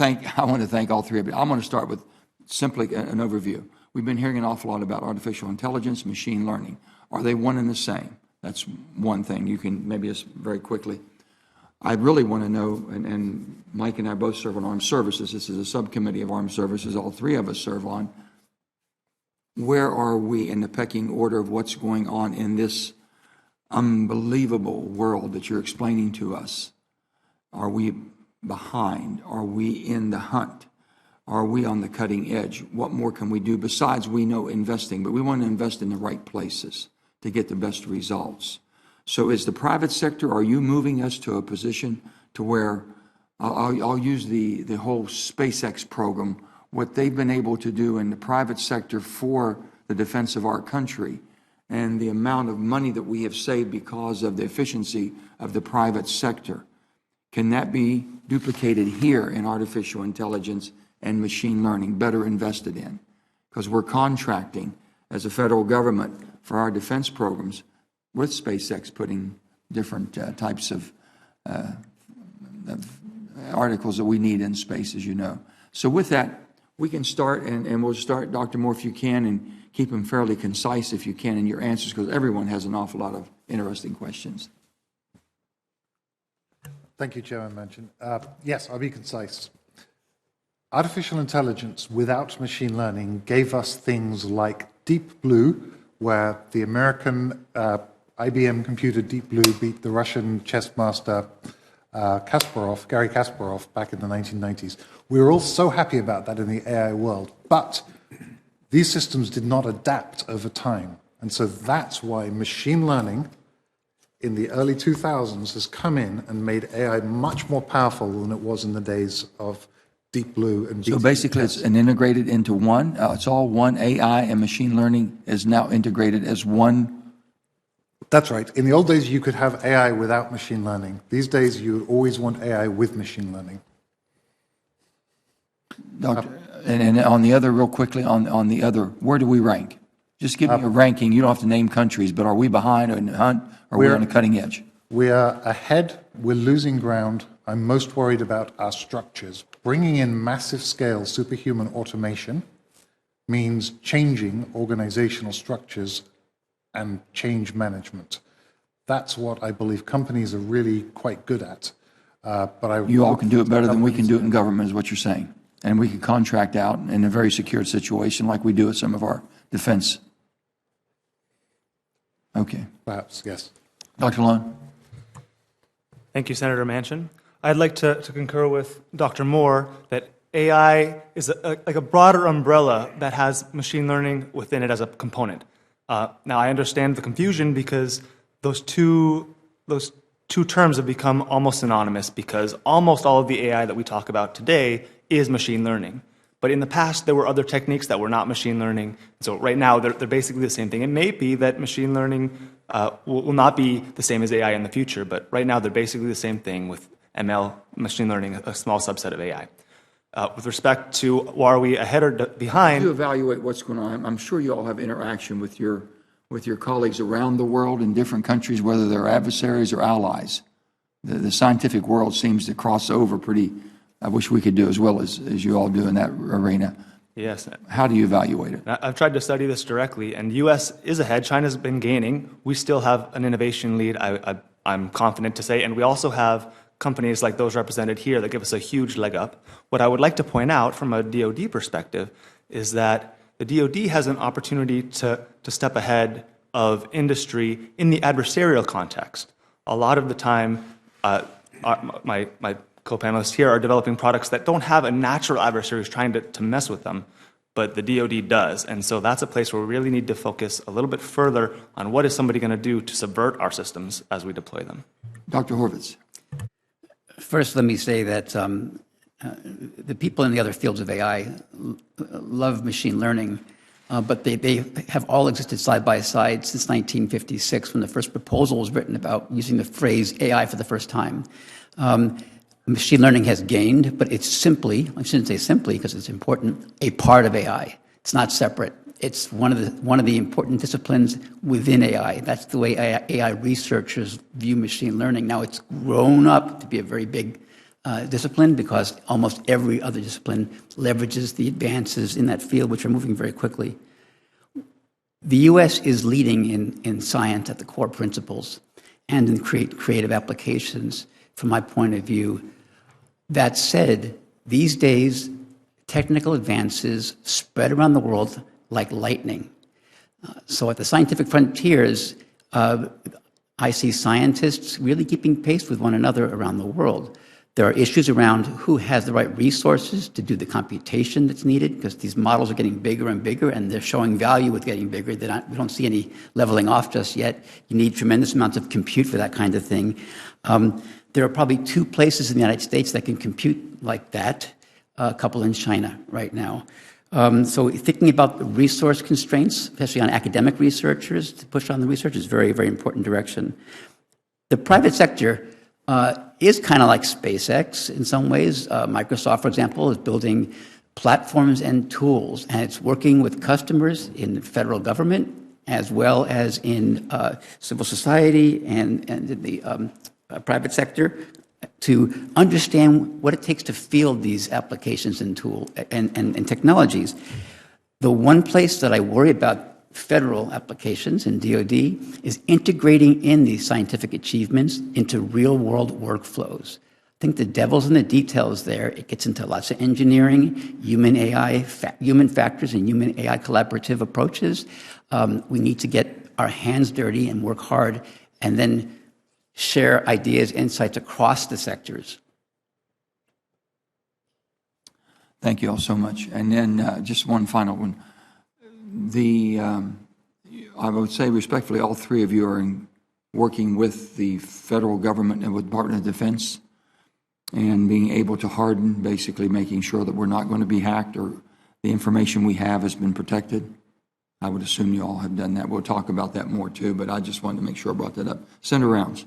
I want to thank all three of you. I'm going to start with simply an overview. We've been hearing an awful lot about artificial intelligence, machine learning. Are they one and the same? That's one thing. You can maybe just very quickly. I really want to know, and Mike and I both serve on armed services. This is a subcommittee of armed services. All three of us serve on. Where are we in the pecking order of what's going on in this unbelievable world that you're explaining to us? Are we behind? Are we in the hunt? Are we on the cutting edge? What more can we do besides, we know, investing, but we want to invest in the right places to get the best results. So is the private sector, are you moving us to a position to where, I'll use the whole SpaceX program, what they've been able to do in the private sector for the defense of our country and the amount of money that we have saved because of the efficiency of the private sector. Can that be duplicated here in artificial intelligence and machine learning, better invested in? Because we're contracting as a federal government for our defense programs with SpaceX putting different types of articles that we need in space, as you know. So with that, we can start, and we'll start, Dr. Moore, if you can, and keep them fairly concise if you can in your answers, because everyone has an awful lot of interesting questions. Thank you, Chairman Manchin. Yes, I'll be concise. Artificial intelligence without machine learning gave us things like Deep Blue, where the American IBM computer Deep Blue beat the Russian chess master Gary Kasparov back in the 1990s. We were all so happy about that in the AI world, but these systems did not adapt over time. And so that's why machine learning in the early 2000s has come in and made AI much more powerful than it was in the days of Deep Blue and So basically it's an integrated into one, it's all one. AI and machine learning is now integrated as one. That's right. In the old days, you could have AI without machine learning. These days, you always want AI with machine learning. Doctor, and on the other, real quickly, on the other, where do we rank? Just give me a ranking. You don't have to name countries, but are we behind or in the hunt, or we're on the cutting edge? We are ahead. We're losing ground. I'm most worried about our structures. Bringing in massive scale superhuman automation means changing organizational structures and change management. That's what I believe companies are really quite good at. You all can do it better than we can do it in government, is what you're saying. And we can contract out in a very secure situation like we do with some of our defense. Okay. Perhaps, yes. Dr. Lund. Thank you, Senator Manchin. I'd like to concur with Dr. Moore that AI is like a broader umbrella that has machine learning within it as a component. Now, I understand the confusion because those two terms have become almost synonymous, because almost all of the AI that we talk about today is machine learning. But in the past, there were other techniques that were not machine learning. So right now, they're basically the same thing. It may be that machine learning will not be the same as AI in the future, but right now they're basically the same thing, with ML, machine learning, a small subset of AI. With respect to are we ahead or behind? You evaluate what's going on. I'm sure you all have interaction with your colleagues around the world in different countries, whether they're adversaries or allies. The scientific world seems to cross over pretty. I wish we could do as well as you all do in that arena. Yes. How do you evaluate it? I've tried to study this directly, and the U.S. is ahead. China's been gaining. We still have an innovation lead, I'm confident to say, and we also have companies like those represented here that give us a huge leg up. What I would like to point out from a DoD perspective is that the DoD has an opportunity to step ahead of industry in the adversarial context. A lot of the time, my co-panelists here are developing products that don't have a natural adversary who's trying to mess with them, but the DoD does. And so that's a place where we really need to focus a little bit further on what is somebody going to do to subvert our systems as we deploy them. Dr. Horvitz. First, let me say that the people in the other fields of AI love machine learning, but they have all existed side by side since 1956, when the first proposal was written about using the phrase AI for the first time. Machine learning has gained, but it's simply, I shouldn't say simply because it's important, a part of AI. It's not separate. It's one of the important disciplines within AI. That's the way AI researchers view machine learning. Now it's grown up to be a very big discipline because almost every other discipline leverages the advances in that field, which are moving very quickly. The U.S. is leading in science at the core principles and in creative applications from my point of view. That said, these days, technical advances spread around the world like lightning. So at the scientific frontiers, I see scientists really keeping pace with one another around the world. There are issues around who has the right resources to do the computation that's needed, because these models are getting bigger and bigger, and they're showing value with getting bigger. We don't see any leveling off just yet. You need tremendous amounts of compute for that kind of thing. There are probably 2 places in the United States that can compute like that, a couple in China right now. So thinking about the resource constraints, especially on academic researchers, to push on the research is very, very important direction. The private sector is kind of like SpaceX in some ways. Microsoft, for example, is building platforms and tools, and it's working with customers in the federal government as well as in civil society and in the private sector to understand what it takes to field these applications and tools and technologies. The one place that I worry about federal applications in DoD is integrating in these scientific achievements into real-world workflows. I think the devil's in the details there. It gets into lots of engineering, human factors and human AI collaborative approaches. We need to get our hands dirty and work hard and then share ideas, insights across the sectors. Thank you all so much. And then just one final one. I would say respectfully, all 3 of you are working with the federal government and with the Department of Defense and being able to harden, basically making sure that we're not going to be hacked or the information we have has been protected. I would assume you all have done that. We'll talk about that more too, but I just wanted to make sure I brought that up. Senator Rounds.